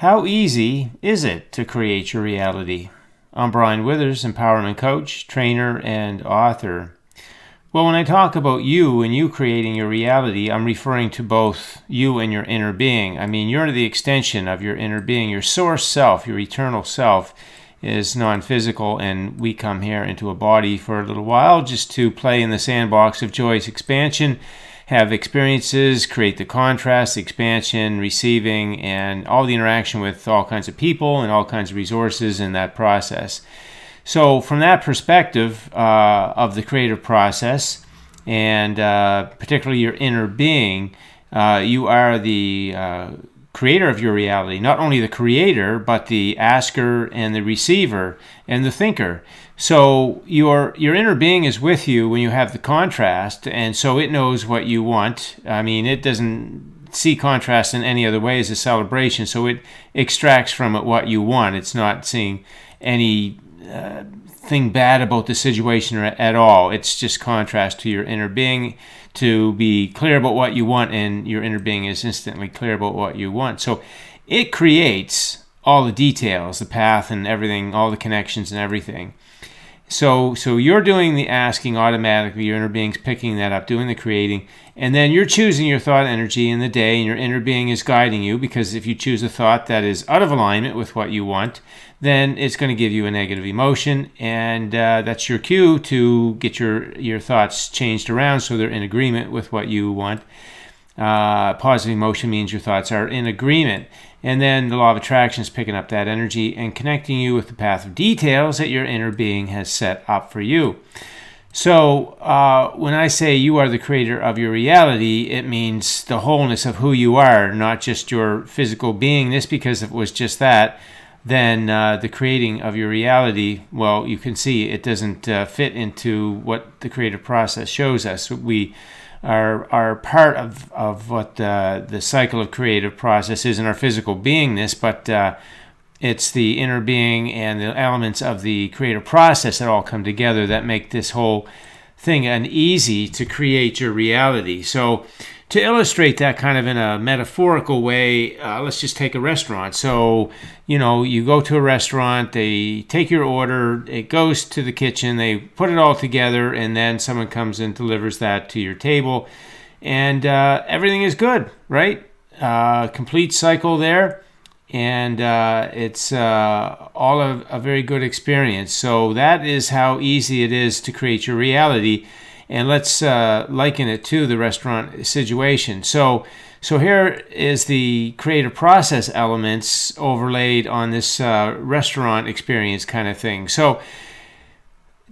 How easy is it to create your reality? I'm Brian Withers, empowerment coach, trainer, and author. Well, when I talk about you and you creating your reality, I'm referring to both you and your inner being. I mean, you're the extension of your inner being. Your source self, your eternal self, is non-physical, and we come here into a body for a little while just to play in the sandbox of joyous expansion, have experiences, create the contrast, expansion, receiving, and all the interaction with all kinds of people and all kinds of resources in that process. So from that perspective of the creative process, and particularly your inner being, you are the creator of your reality. Not only the creator, but the asker and the receiver and the thinker. So your inner being is with you when you have the contrast, and so it knows what you want. I mean, it doesn't see contrast in any other way as a celebration, so it extracts from it what you want. It's not seeing any thing bad about the situation at all. It's just contrast to your inner being to be clear about what you want, and your inner being is instantly clear about what you want. So it creates all the details, the path and everything, all the connections and everything. So you're doing the asking automatically, your inner being's picking that up, doing the creating, and then you're choosing your thought energy in the day, and your inner being is guiding you, because if you choose a thought that is out of alignment with what you want, then it's going to give you a negative emotion, and that's your cue to get your thoughts changed around so they're in agreement with what you want. Positive emotion means your thoughts are in agreement. And then the law of attraction is picking up that energy and connecting you with the path of details that your inner being has set up for you. So when I say you are the creator of your reality, it means the wholeness of who you are, not just your physical beingness, because if it was just that, then the creating of your reality, well, you can see it doesn't fit into what the creative process shows us. We are part of what the cycle of creative process is in our physical beingness, but it's the inner being and the elements of the creative process that all come together that make this whole thing easy to create your reality. So to illustrate that kind of in a metaphorical way, let's just take a restaurant. So, you go to a restaurant, they take your order, it goes to the kitchen, they put it all together, and then someone comes and delivers that to your table, and everything is good, right? Complete cycle there, and it's all a very good experience. So that is how easy it is to create your reality. And let's liken it to the restaurant situation. So here is the creative process elements overlaid on this restaurant experience kind of thing. So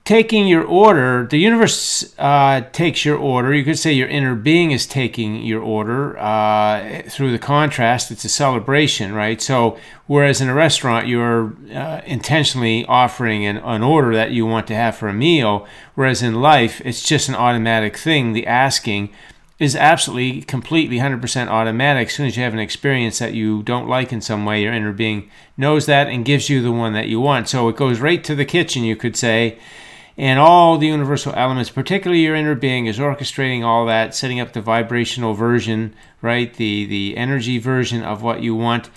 taking your order, the universe takes your order. You could say your inner being is taking your order through the contrast. It's a celebration, right? So whereas in a restaurant, you're intentionally offering an order that you want to have for a meal, whereas in life, it's just an automatic thing. The asking is absolutely, completely, 100% automatic. As soon as you have an experience that you don't like in some way, your inner being knows that and gives you the one that you want. So it goes right to the kitchen, you could say. And all the universal elements, particularly your inner being, is orchestrating all that, setting up the vibrational version, right? The energy version of what you want,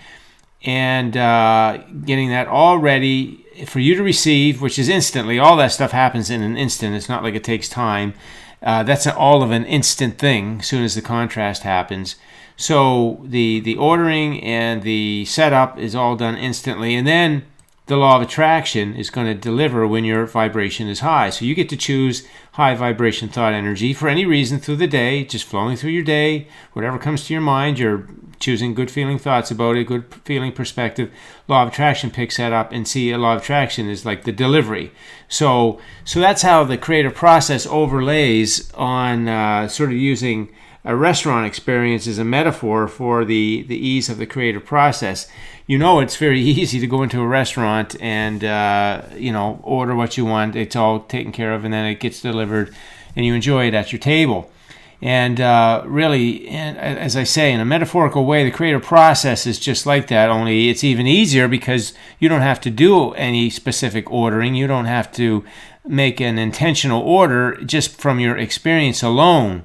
and getting that all ready for you to receive, which is instantly. All that stuff happens in an instant. It's not like it takes time. That's all of an instant thing as soon as the contrast happens. So the ordering and the setup is all done instantly, and then the law of attraction is going to deliver when your vibration is high. So you get to choose high vibration thought energy for any reason through the day, just flowing through your day. Whatever comes to your mind, you're choosing good feeling thoughts about it, good feeling perspective. Law of attraction picks that up, and see, a law of attraction is like the delivery. So that's how the creative process overlays on sort of using a restaurant experience as a metaphor for the ease of the creative process. It's very easy to go into a restaurant and order what you want. It's all taken care of, and then it gets delivered, and you enjoy it at your table. And really, as I say, in a metaphorical way, the creative process is just like that, only it's even easier because you don't have to do any specific ordering. You don't have to make an intentional order. Just from your experience alone,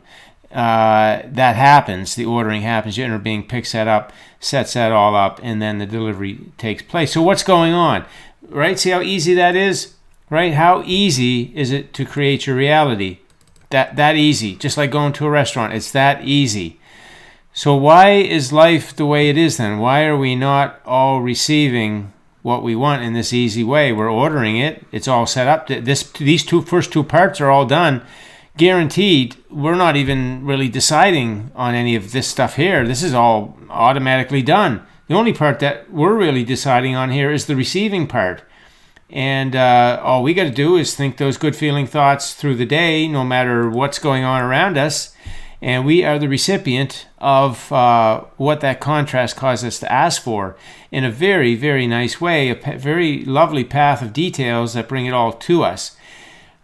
that happens. The ordering happens. Your inner being picks that up, sets that all up, and then the delivery takes place. So what's going on? Right? See how easy that is? Right? How easy is it to create your reality? That easy. Just like going to a restaurant. It's that easy. So why is life the way it is then? Why are we not all receiving what we want in this easy way? We're ordering it. It's all set up. These first two parts are all done. Guaranteed. We're not even really deciding on any of this stuff here. This is all automatically done. The only part that we're really deciding on here is the receiving part. And all we got to do is think those good feeling thoughts through the day, no matter what's going on around us. And we are the recipient of what that contrast caused us to ask for in a very, very nice way, a very lovely path of details that bring it all to us.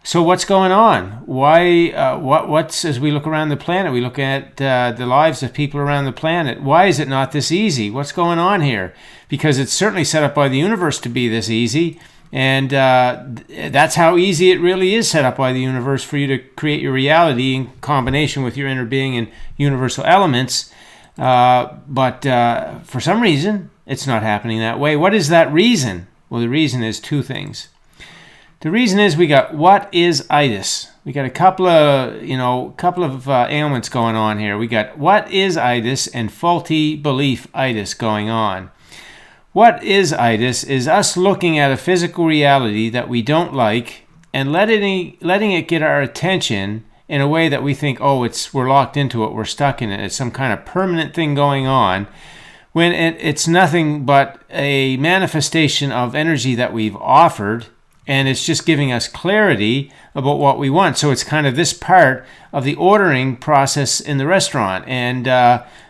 So what's going on? Why? What's as we look around the planet, we look at the lives of people around the planet. Why is it not this easy? What's going on here? Because it's certainly set up by the universe to be this easy. And that's how easy it really is set up by the universe for you to create your reality in combination with your inner being and universal elements. But for some reason, it's not happening that way. What is that reason? Well, the reason is two things. The reason is we got what is itis. We got a couple of ailments going on here. We got what is itis and faulty belief itis going on. What is itis is us looking at a physical reality that we don't like and letting it get our attention in a way that we think, we're locked into it, we're stuck in it, it's some kind of permanent thing going on, when it's nothing but a manifestation of energy that we've offered, and it's just giving us clarity about what we want. So it's kind of this part of the ordering process in the restaurant. And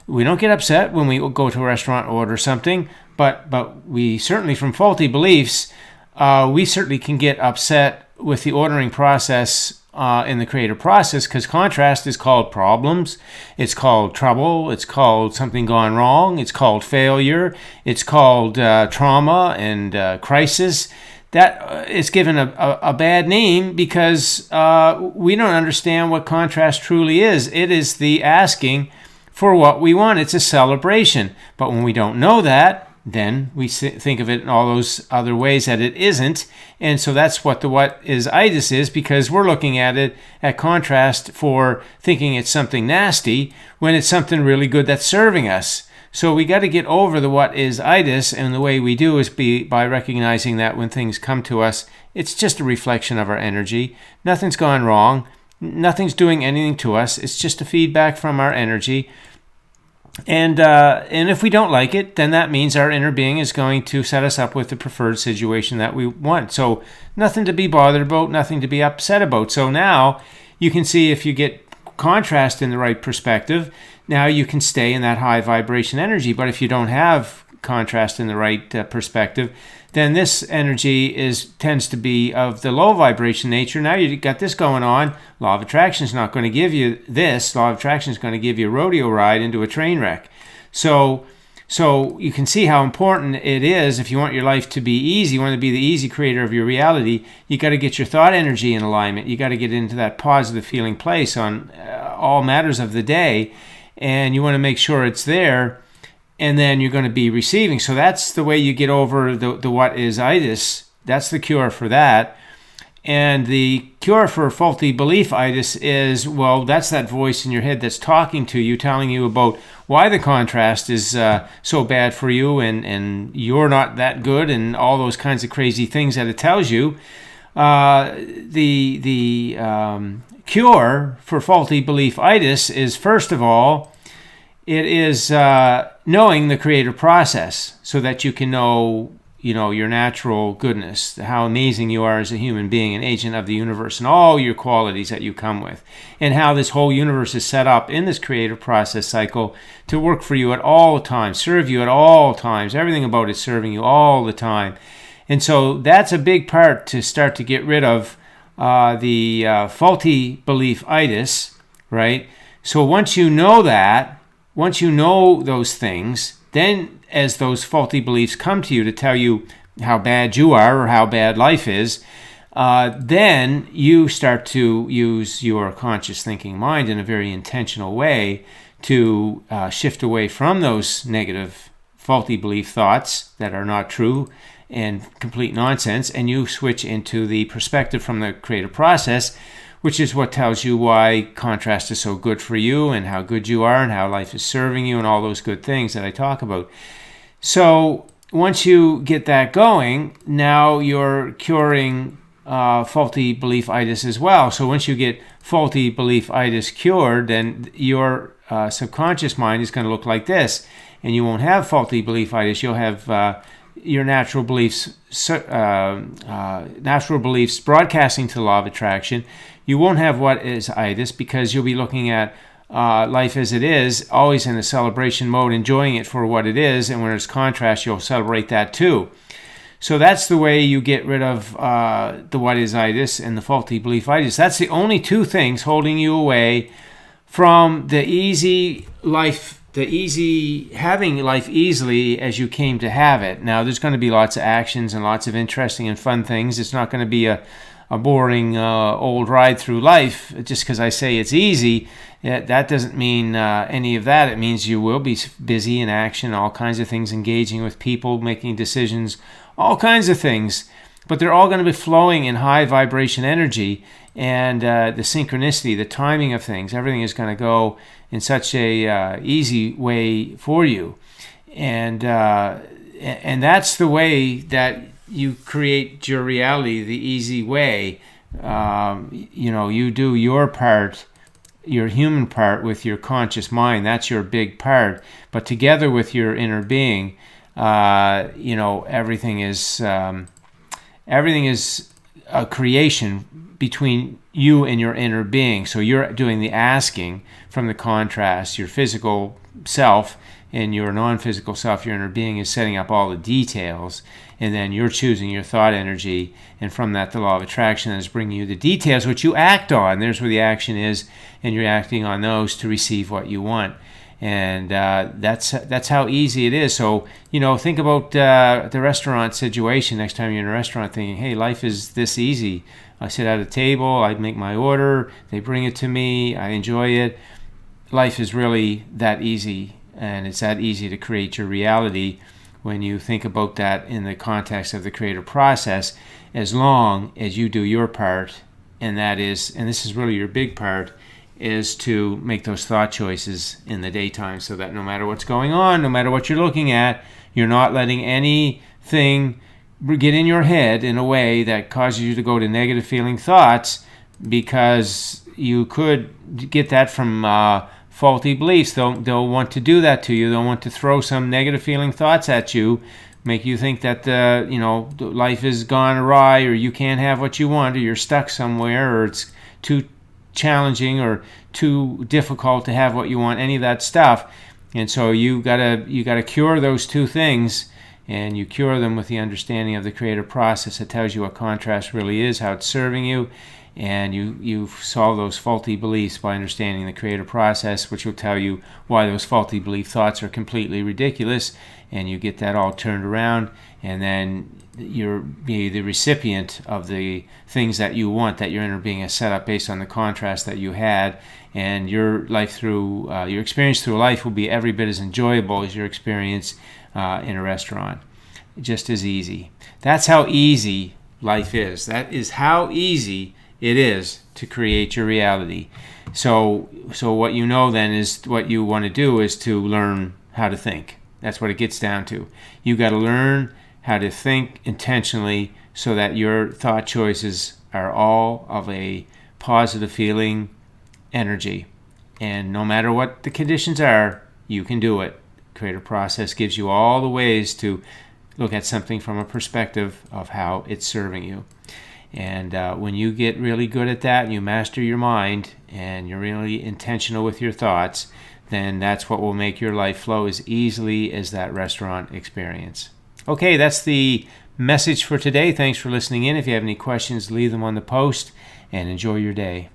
we don't get upset when we go to a restaurant and order something, but we certainly, from faulty beliefs, we certainly can get upset with the ordering process in the creative process, because contrast is called problems, it's called trouble, it's called something gone wrong, it's called failure, it's called trauma and crisis. That it's given a bad name because we don't understand what contrast truly is. It is the asking for what we want. It's a celebration. But when we don't know that, then we think of it in all those other ways that it isn't. And so that's what the what is itis is, because we're looking at it at contrast for thinking it's something nasty when it's something really good that's serving us. So we got to get over the what is itis, and the way we do is by recognizing that when things come to us, it's just a reflection of our energy. Nothing's gone wrong. Nothing's doing anything to us. It's just a feedback from our energy. And if we don't like it, then that means our inner being is going to set us up with the preferred situation that we want. So nothing to be bothered about, nothing to be upset about. So now you can see, if you get contrast in the right perspective, now you can stay in that high vibration energy. But if you don't have contrast in the right perspective, then this energy tends to be of the low vibration nature. Now you got this going on. Law of attraction is not going to give you this. Law of attraction is going to give you a rodeo ride into a train wreck. So you can see how important it is. If you want your life to be easy, you want to be the easy creator of your reality, you got to get your thought energy in alignment. You got to get into that positive feeling place on all matters of the day, and you want to make sure it's there, and then you're going to be receiving. So that's the way you get over the what is itis. That's the cure for that. And the cure for faulty belief itis is, that's that voice in your head that's talking to you, telling you about why the contrast is so bad for you, and you're not that good, and all those kinds of crazy things that it tells you. The cure for faulty belief itis is, first of all, it is knowing the creative process, so that you can know your natural goodness, how amazing you are as a human being, an agent of the universe, and all your qualities that you come with, and how this whole universe is set up in this creative process cycle to work for you at all times, serve you at all times. Everything about it serving you all the time. And so that's a big part to start to get rid of the faulty belief itis, right? So once you know that, once you know those things, then as those faulty beliefs come to you to tell you how bad you are or how bad life is, then you start to use your conscious thinking mind in a very intentional way to shift away from those negative, faulty belief thoughts that are not true and complete nonsense, and you switch into the perspective from the creative process, which is what tells you why contrast is so good for you and how good you are and how life is serving you and all those good things that I talk about. So once you get that going, now you're curing faulty belief-itis as well. So once you get faulty belief-itis cured, then your subconscious mind is going to look like this, and you won't have faulty belief-itis. You'll have your natural beliefs broadcasting to the law of attraction. You won't have what is itis because you'll be looking at life as it is, always in a celebration mode, enjoying it for what it is, and when there's contrast, you'll celebrate that too. So that's the way you get rid of the what is itis and the faulty belief-itis. That's the only two things holding you away from the easy life, having life easily as you came to have it. Now, there's going to be lots of actions and lots of interesting and fun things. It's not going to be a boring old ride through life just because I say it's easy. That doesn't mean any of that. It means you will be busy in action, all kinds of things, engaging with people, making decisions, all kinds of things. But they're all going to be flowing in high vibration energy, and the synchronicity, the timing of things, everything is going to go in such a easy way for you. And that's the way that you create your reality, the easy way. You do your part, your human part with your conscious mind. That's your big part. But together with your inner being, everything is a creation between you and your inner being. So you're doing the asking from the contrast. Your physical self and your non-physical self, your inner being, is setting up all the details, and then you're choosing your thought energy, and from that the law of attraction is bringing you the details which you act on. There's where the action is, and you're acting on those to receive what you want. And that's how easy it is. So, think about the restaurant situation. Next time you're in a restaurant thinking, hey, life is this easy. I sit at a table, I make my order, they bring it to me, I enjoy it. Life is really that easy, and it's that easy to create your reality when you think about that in the context of the creative process, as long as you do your part, and this is really your big part, is to make those thought choices in the daytime, so that no matter what's going on, no matter what you're looking at, you're not letting anything get in your head in a way that causes you to go to negative feeling thoughts, because you could get that from faulty beliefs. They'll want to do that to you. They'll want to throw some negative feeling thoughts at you, make you think that life has gone awry, or you can't have what you want, or you're stuck somewhere, or it's too challenging or too difficult to have what you want, any of that stuff. And so you gotta cure those two things, and you cure them with the understanding of the creative process. It tells you what contrast really is, how it's serving you, and you solve those faulty beliefs by understanding the creative process, which will tell you why those faulty belief thoughts are completely ridiculous, and you get that all turned around, and then you're the recipient of the things that you want, that your inner being has set up based on the contrast that you had, and your life through your experience through life will be every bit as enjoyable as your experience in a restaurant. Just as easy. That's how easy life is. That is how easy it is to create your reality. So what you know then is what you want to do is to learn how to think. That's what it gets down to. You got to learn how to think intentionally so that your thought choices are all of a positive feeling energy. And no matter what the conditions are, you can do it. Creative process gives you all the ways to look at something from a perspective of how it's serving you. And when you get really good at that, and you master your mind, and you're really intentional with your thoughts, then that's what will make your life flow as easily as that restaurant experience. Okay, that's the message for today. Thanks for listening in. If you have any questions, leave them on the post, and enjoy your day.